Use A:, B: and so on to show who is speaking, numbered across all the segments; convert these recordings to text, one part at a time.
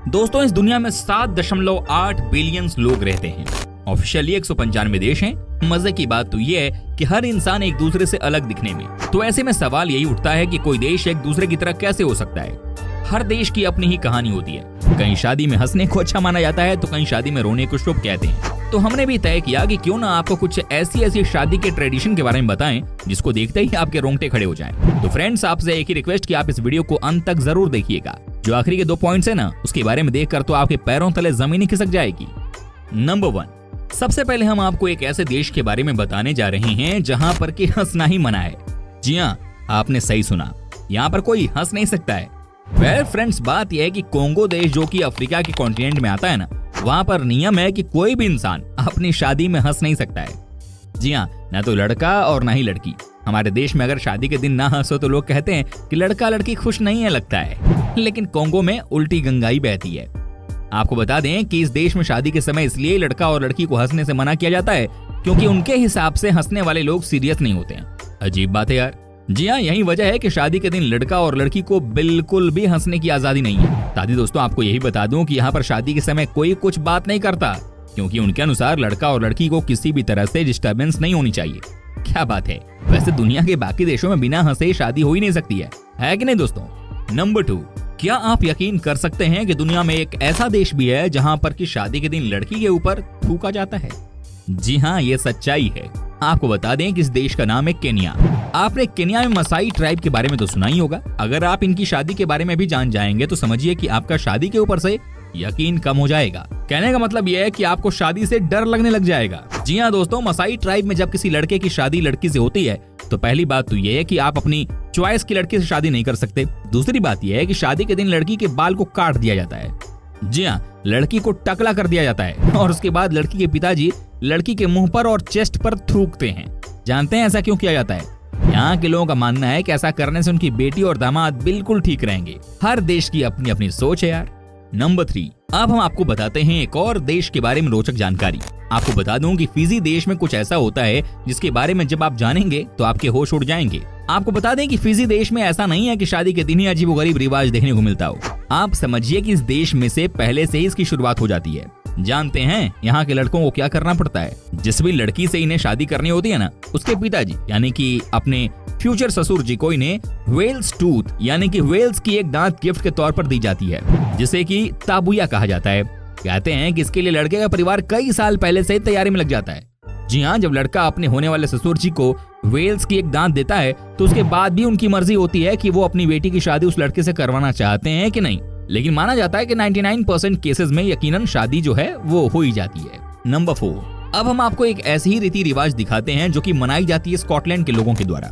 A: दोस्तों इस दुनिया में 7.8 बिलियन लोग रहते हैं। ऑफिशियली 195 देश हैं। मजे की बात तो ये है कि हर इंसान एक दूसरे से अलग दिखने में। तो ऐसे में सवाल यही उठता है कि कोई देश एक दूसरे की तरह कैसे हो सकता है। हर देश की अपनी ही कहानी होती है। कहीं शादी में हंसने को अच्छा माना जाता है तो कहीं शादी में रोने को शुभ कहते हैं। तो हमने भी तय किया कि क्यों ना आपको कुछ ऐसी शादी के ट्रेडिशन के बारे में बताएं जिसको देखते ही आपके रोंगटे खड़े हो जाएं। तो फ्रेंड्स आपसे एक ही रिक्वेस्ट कि आप इस वीडियो को अंत तक जरूर देखिएगा। जो आखिरी के 2 पॉइंट्स है ना उसके बारे में देखकर तो आपके पैरों तले जमीन ही खिसक जाएगी। नंबर 1, सबसे पहले हम आपको एक ऐसे देश के बारे में बताने जा रहे हैं जहां पर कि हंसना ही मना है। जी हाँ, आपने सही सुना, यहाँ पर कोई हंस नहीं सकता है। वेल फ्रेंड्स, बात यह है कि कोंगो देश जो कि अफ्रीका के कॉन्टिनेंट में आता है ना, वहाँ पर नियम है कि कोई भी इंसान अपनी शादी में हंस नहीं सकता है। जी हाँ, ना तो लड़का और ना ही लड़की। हमारे देश में अगर शादी के दिन ना हंसो तो लोग कहते हैं कि लड़का लड़की खुश नहीं है लगता है, लेकिन कोंगो में उल्टी गंगाई बहती है। आपको बता दें कि इस देश में शादी के समय इसलिए लड़का और लड़की को हंसने से मना किया जाता है क्योंकि उनके हिसाब से हंसने वाले लोग सीरियस नहीं होते हैं। अजीब बात है यार। जी हाँ, यही वजह है कि शादी के दिन लड़का और लड़की को बिल्कुल भी हंसने की आजादी नहीं है। दादी दोस्तों आपको यही बता दूं कि यहाँ पर शादी के समय कोई कुछ बात नहीं करता क्योंकि उनके अनुसार लड़का और लड़की को किसी भी तरह से डिस्टर्बेंस नहीं होनी चाहिए। क्या बात है, वैसे दुनिया के बाकी देशों में बिना हंसे शादी हो ही नहीं सकती है कि नहीं दोस्तों। नंबर 2, क्या आप यकीन कर सकते हैं कि दुनिया में एक ऐसा देश भी है जहाँ पर की शादी के दिन लड़की के ऊपर थूका जाता है। जी हाँ, ये सच्चाई है। आपको बता दें कि इस देश का नाम है केन्या। आपने केन्या में मसाई ट्राइब के बारे में तो सुना ही होगा। अगर आप इनकी शादी के बारे में भी जान जाएंगे तो समझिए कि आपका शादी के ऊपर से यकीन कम हो जाएगा। कहने का मतलब यह है कि आपको शादी से डर लगने लग जाएगा। जी हाँ दोस्तों, मसाई ट्राइब में जब किसी लड़के की शादी लड़की से होती है तो पहली बात तो यह है कि आप अपनी चॉइस की लड़की से शादी नहीं कर सकते। दूसरी बात यह है कि शादी के दिन लड़की के बाल को काट दिया जाता है। जी हाँ, लड़की को टकला कर दिया जाता है और उसके बाद लड़की के पिताजी लड़की के मुंह पर और चेस्ट पर थूकते हैं। जानते हैं ऐसा क्यों किया जाता है? यहाँ के लोगों का मानना है कि ऐसा करने से उनकी बेटी और दामाद बिल्कुल ठीक रहेंगे। हर देश की अपनी अपनी सोच है यार। नंबर 3, अब हम आपको बताते हैं एक और देश के बारे में रोचक जानकारी। आपको बता दूं कि फिजी देश में कुछ ऐसा होता है जिसके बारे में जब आप जानेंगे तो आपके होश उड़ जाएंगे। आपको बता दें कि फिजी देश में ऐसा नहीं है कि शादी के दिन ही अजीबोगरीब रिवाज देखने को मिलता हो। आप समझिए कि इस देश में से पहले से ही इसकी शुरुआत हो जाती है। जानते हैं यहाँ के लड़कों को क्या करना पड़ता है? जिस भी लड़की से इन्हें शादी करनी होती है ना, उसके पिताजी यानी कि अपने फ्यूचर ससुर जी को इन्हें वेल्स टूथ यानी कि वेल्स की एक दांत गिफ्ट के तौर पर दी जाती है, जिसे कि ताबुया कहा जाता है। कहते हैं कि इसके लिए लड़के का परिवार कई साल पहले से तैयारी में लग जाता है। जी हाँ, जब लड़का अपने होने वाले ससुर जी को वेल्स की एक दांत देता है तो उसके बाद भी उनकी मर्जी होती है कि वो अपनी बेटी की शादी उस लड़के से करवाना चाहते हैं कि नहीं। लेकिन माना जाता है कि 99% केसेस में यकीनन शादी जो है वो हो ही जाती है। नंबर 4, अब हम आपको एक ऐसी ही रीति रिवाज दिखाते हैं जो कि मनाई जाती है स्कॉटलैंड के लोगों के द्वारा।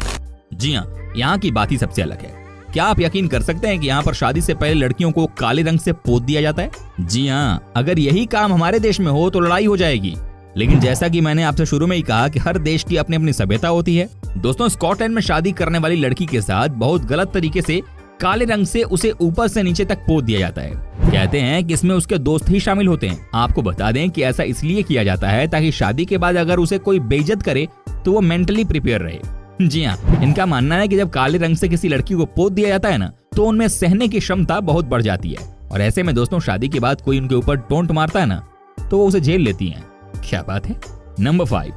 A: जी हाँ, यहाँ की बात ही सबसे अलग है। क्या आप यकीन कर सकते हैं कि यहाँ पर शादी से पहले लड़कियों को काले रंग से पोत दिया जाता है? जी हाँ, अगर यही काम हमारे देश में हो तो लड़ाई हो जाएगी। लेकिन जैसा कि मैंने आपसे शुरू में ही कहा कि हर देश की अपनी अपनी सभ्यता होती है। दोस्तों स्कॉटलैंड में शादी करने वाली लड़की के साथ बहुत गलत तरीके से काले रंग से उसे ऊपर से नीचे तक पोत दिया जाता है। कहते हैं कि इसमें उसके दोस्त ही शामिल होते हैं। आपको बता दें कि ऐसा इसलिए किया जाता है ताकि शादी के बाद अगर उसे कोई बेइज्जत करे तो वो मेंटली प्रिपेयर रहे। जी हाँ, इनका मानना है कि जब काले रंग से किसी लड़की को पोत दिया जाता है ना तो उनमें सहने की क्षमता बहुत बढ़ जाती है और ऐसे में दोस्तों शादी के बाद कोई उनके ऊपर टोंट मारता है ना तो वो उसे झेल लेती हैं। क्या बात है। नंबर 5,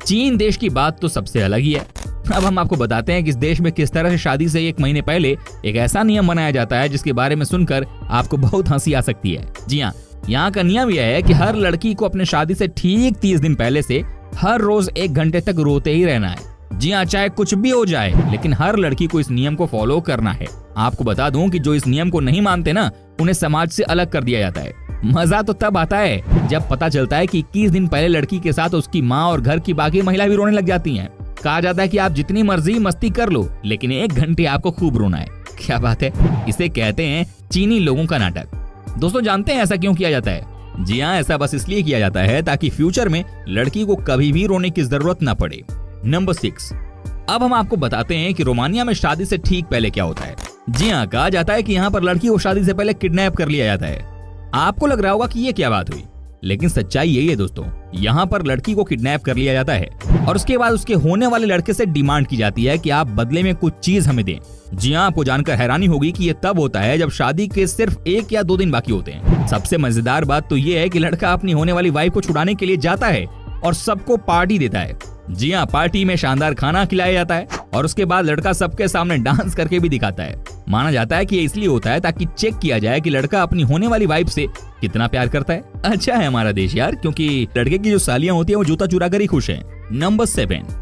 A: चीन देश की बात तो सबसे अलग ही है। अब हम आपको बताते हैं कि इस देश में किस तरह से शादी से 1 महीने पहले एक ऐसा नियम बनाया जाता है जिसके बारे में सुनकर आपको बहुत हंसी आ सकती है। जी हाँ, यहाँ का नियम यह है कि हर लड़की को अपने शादी से ठीक 30 दिन पहले से हर रोज 1 घंटे तक रोते ही रहना है। जी हाँ, चाहे कुछ भी हो जाए लेकिन हर लड़की को इस नियम को फॉलो करना है। आपको बता दूं कि जो इस नियम को नहीं मानते ना उन्हें समाज से अलग कर दिया जाता है। मजा तो तब आता है जब पता चलता है कि 21 दिन पहले लड़की के साथ उसकी माँ और घर की बाकी महिला भी रोने लग जाती हैं। कहा जाता है कि आप जितनी मर्जी मस्ती कर लो लेकिन 1 घंटे आपको खूब रोना है। क्या बात है। इसे कहते हैं चीनी लोगों का नाटक। दोस्तों जानते हैं ऐसा क्यों किया जाता है? जी हाँ, ऐसा बस इसलिए किया जाता है ताकि फ्यूचर में लड़की को कभी भी रोने की जरूरत न पड़े। नंबर 6, अब हम आपको बताते हैं कि रोमानिया में शादी से ठीक पहले क्या होता है। जी हाँ, कहा जाता है कि यहाँ पर लड़की को शादी से पहले किडनैप कर लिया जाता है। आपको लग रहा होगा कि ये क्या बात हुई, लेकिन सच्चाई यही है दोस्तों। यहाँ पर लड़की को किडनैप कर लिया जाता है और उसके बाद उसके होने वाले लड़के से डिमांड की जाती है कि आप बदले में कुछ चीज हमें दें। जी हाँ, आपको जानकर हैरानी होगी कि ये तब होता है जब शादी के सिर्फ 1 या 2 दिन बाकी होते हैं। सबसे मजेदार बात तो ये है कि लड़का अपनी होने वाली वाइफ को छुड़ाने के लिए जाता है और सबको पार्टी देता है। जी हाँ, पार्टी में शानदार खाना खिलाया जाता है और उसके बाद लड़का सबके सामने डांस करके भी दिखाता है। माना जाता है कि ये इसलिए होता है ताकि चेक किया जाए कि लड़का अपनी होने वाली वाइफ से कितना प्यार करता है। अच्छा है हमारा देश यार, क्योंकि लड़के की जो सालियां होती है वो जूता चुरा कर ही खुश है। नंबर 7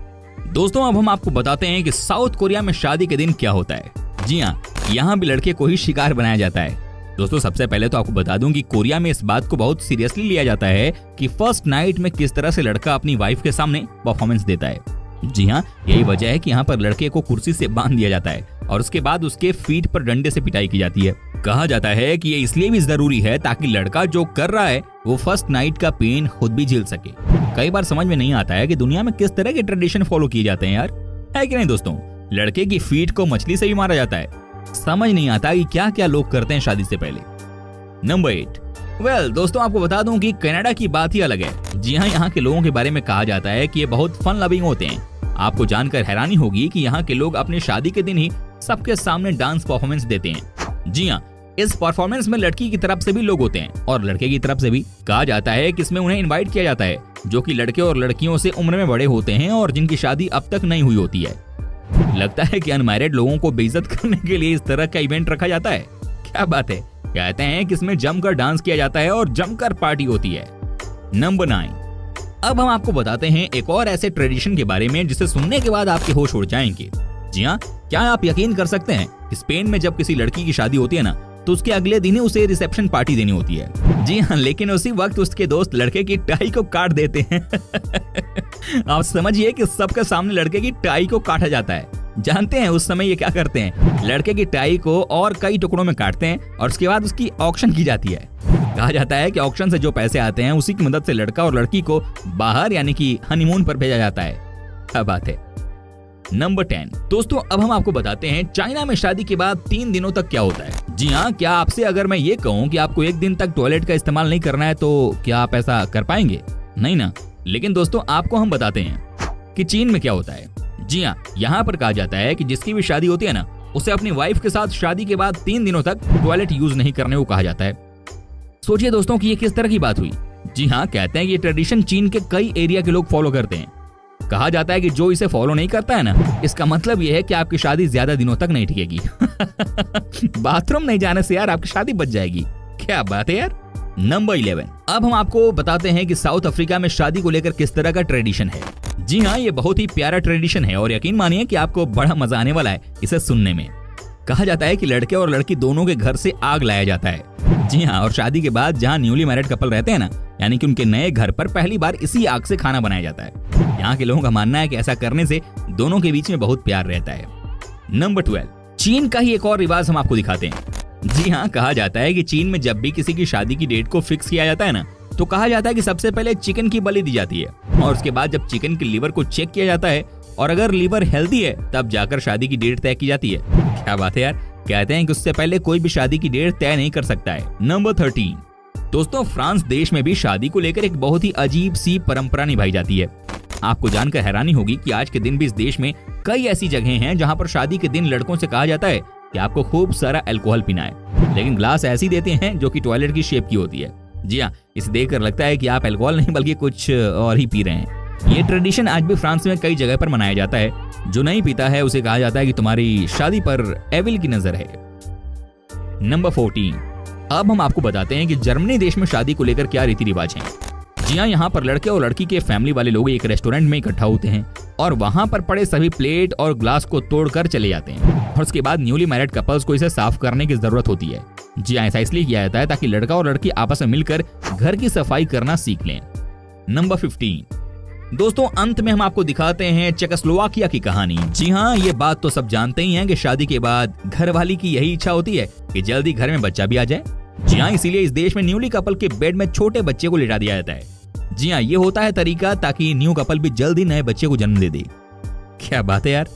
A: दोस्तों, अब हम आपको बताते हैं कि साउथ कोरिया में शादी के दिन क्या होता है। जी हाँ, यहाँ भी लड़के को ही शिकार बनाया जाता है। दोस्तों, सबसे पहले तो आपको बता दूं कि कोरिया में इस बात को बहुत सीरियसली लिया जाता है कि फर्स्ट नाइट में किस तरह से लड़का अपनी वाइफ के सामने परफॉर्मेंस देता है। जी हाँ, यही वजह है कि यहाँ पर लड़के को कुर्सी से बांध दिया जाता है और उसके बाद उसके फीट पर डंडे से पिटाई की जाती है। कहा जाता है कि ये इसलिए भी जरूरी है ताकि लड़का जो कर रहा है वो फर्स्ट नाइट का पेन खुद भी झेल सके। कई बार समझ में नहीं आता है कि दुनिया में किस तरह के ट्रेडिशन फॉलो किए जाते हैं यार, है कि नहीं दोस्तों। लड़के की फीट को मछली से भी मारा जाता है। समझ नहीं आता कि क्या क्या लोग करते हैं शादी से पहले। नंबर 8 दोस्तों, आपको बता दूं कि कनाडा की बात ही अलग है। जी हाँ, यहाँ के लोगों के बारे में कहा जाता है कि ये बहुत फन लविंग होते हैं। आपको जानकर हैरानी होगी कि यहाँ के लोग अपनी शादी के दिन ही सबके सामने डांस परफॉर्मेंस देते हैं। जी हाँ, इस परफॉर्मेंस में लड़की की तरफ से भी लोग होते हैं और लड़के की तरफ से भी। कहा जाता है कि इसमें उन्हें इनवाइट किया जाता है जो कि लड़के और लड़कियों से उम्र में बड़े होते हैं और जिनकी शादी अब तक नहीं हुई होती है। लगता है कि अनमैरिड लोगों को बेइज्जत करने के लिए इस तरह का इवेंट रखा जाता है। क्या बात है। कहते हैं कि इसमें जमकर डांस किया जाता है और जमकर पार्टी होती है। नंबर 9 अब हम आपको बताते हैं एक और ऐसे ट्रेडिशन के बारे में जिसे सुनने के बाद आपके होश उड़ जाएंगे। जी हाँ, क्या आप यकीन कर सकते हैं कि स्पेन में जब किसी लड़की की शादी होती है ना, तो उसके अगले दिन ही उसे रिसेप्शन पार्टी देनी होती है। जी हाँ, लेकिन उसी वक्त उसके दोस्त लड़के की टाई को काट देते हैं। आप समझिए कि सबके सामने लड़के की टाई को काटा जाता है। जानते हैं उस समय ये क्या करते हैं? लड़के की टाई को और कई टुकड़ों में काटते हैं और उसके बाद उसकी ऑक्शन की जाती है। कहा जाता है कि ऑक्शन से जो पैसे आते हैं उसी की मदद से लड़का और लड़की को बाहर यानी कि हनीमून पर भेजा जाता है। क्या बात है। नंबर 10 दोस्तों, अब हम आपको बताते हैं चाइना में शादी के बाद 3 दिनों तक क्या होता है। जी हाँ, क्या आपसे अगर मैं ये कहूँ कि आपको 1 दिन तक टॉयलेट का इस्तेमाल नहीं करना है तो क्या आप ऐसा कर पाएंगे? नहीं ना। लेकिन दोस्तों, आपको हम बताते हैं कि चीन में क्या होता है। जी हाँ, यहाँ पर कहा जाता है कि जिसकी भी शादी होती है ना, उसे अपनी वाइफ के साथ शादी के बाद 3 दिनों तक टॉयलेट यूज नहीं करने को कहा जाता है। सोचिए दोस्तों कि ये किस तरह की बात हुई। जी हाँ, कहते हैं कि ये ट्रेडिशन चीन के कई एरिया के लोग फॉलो करते हैं। कहा जाता है कि जो इसे फॉलो नहीं करता है ना, इसका मतलब ये है कि आपकी शादी ज्यादा दिनों तक नहीं टिकेगी। बाथरूम नहीं जाने से यार आपकी शादी बच जाएगी। क्या बात है यार। नंबर 11 अब हम आपको बताते हैं कि साउथ अफ्रीका में शादी को लेकर किस तरह का ट्रेडिशन है। जी हाँ, ये बहुत ही प्यारा ट्रेडिशन है और यकीन मानिए कि आपको बड़ा मजा आने वाला है इसे सुनने में। कहा जाता है कि लड़के और लड़की दोनों के घर से आग लाया जाता है। जी हाँ, और शादी के बाद जहाँ न्यूली मैरिड कपल रहते हैं ना, यानी कि उनके नए घर पर पहली बार इसी आग से खाना बनाया जाता है। यहाँ के लोगों का मानना है कि ऐसा करने से दोनों के बीच में बहुत प्यार रहता है। नंबर 12 चीन का ही एक और रिवाज हम आपको दिखाते हैं। जी हाँ, कहा जाता है कि चीन में जब भी किसी की शादी की डेट को फिक्स किया जाता है ना, तो कहा जाता है कि सबसे पहले चिकन की बलि दी जाती है और उसके बाद जब चिकन के लीवर को चेक किया जाता है और अगर लीवर हेल्दी है तब जाकर शादी की डेट तय की जाती है। क्या बात है यार। कहते हैं कि उससे पहले कोई भी शादी की डेट तय नहीं कर सकता है। नंबर 13 दोस्तों, फ्रांस देश में भी शादी को लेकर एक बहुत ही अजीब सी परंपरा निभाई जाती है। आपको जानकर हैरानी होगी कि आज के दिन भी इस देश में कई ऐसी जगहें हैं जहां पर शादी के दिन लड़कों से कहा जाता है कि आपको खूब सारा अल्कोहल पीना है, लेकिन ग्लास ऐसी देते हैं जो कि टॉयलेट की शेप की होती है। जी हाँ, इसे देखकर लगता है कि आप अल्कोहल नहीं बल्कि कुछ और ही पी रहे हैं। ये ट्रेडिशन आज भी फ्रांस में कई जगह पर मनाया जाता है। जो नहीं पीता है उसे कहा जाता है कि तुम्हारी शादी पर एविल की नजर है। नंबर 14 अब हम आपको बताते हैं कि जर्मनी देश में शादी को लेकर क्या रीति रिवाज हैं। जी हाँ, यहाँ पर लड़के और लड़की के फैमिली वाले लोग एक रेस्टोरेंट में इकट्ठा होते हैं और वहाँ पर पड़े सभी प्लेट और ग्लास को तोड़कर चले जाते हैं और उसके बाद न्यूली मैरिड कपल्स को इसे साफ करने की जरूरत होती है। जी हाँ, ऐसा इसलिए किया जाता है ताकि लड़का और लड़की आपस में मिलकर घर की सफाई करना सीख लें। नंबर 15 दोस्तों, अंत में हम आपको दिखाते हैं चेकोस्लोवाकिया की कहानी। जी हाँ, ये बात तो सब जानते ही हैं कि शादी के बाद घर वाली की यही इच्छा होती है कि जल्दी घर में बच्चा भी आ जाए। जी हाँ, इसीलिए इस देश में न्यूली कपल के बेड में छोटे बच्चे को लिटा दिया जाता है। जी हाँ, ये होता है तरीका ताकि न्यू कपल भी जल्दी नए बच्चे को जन्म दे दे। क्या बात है यार।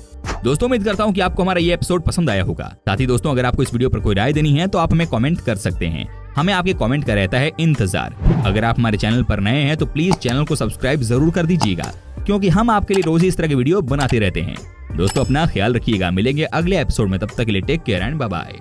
A: दोस्तों, उम्मीद करता हूँ कि आपको हमारा ये एपिसोड पसंद आया होगा। साथ ही दोस्तों, अगर आपको इस वीडियो पर कोई राय देनी है तो आप हमें कमेंट कर सकते हैं। हमें आपके कमेंट का रहता है इंतजार। अगर आप हमारे चैनल पर नए हैं तो प्लीज चैनल को सब्सक्राइब जरूर कर दीजिएगा, क्योंकि हम आपके लिए रोज इस तरह के वीडियो बनाते रहते हैं। दोस्तों अपना ख्याल रखिएगा, मिलेंगे अगले एपिसोड में, तब तक के लिए take care and bye bye.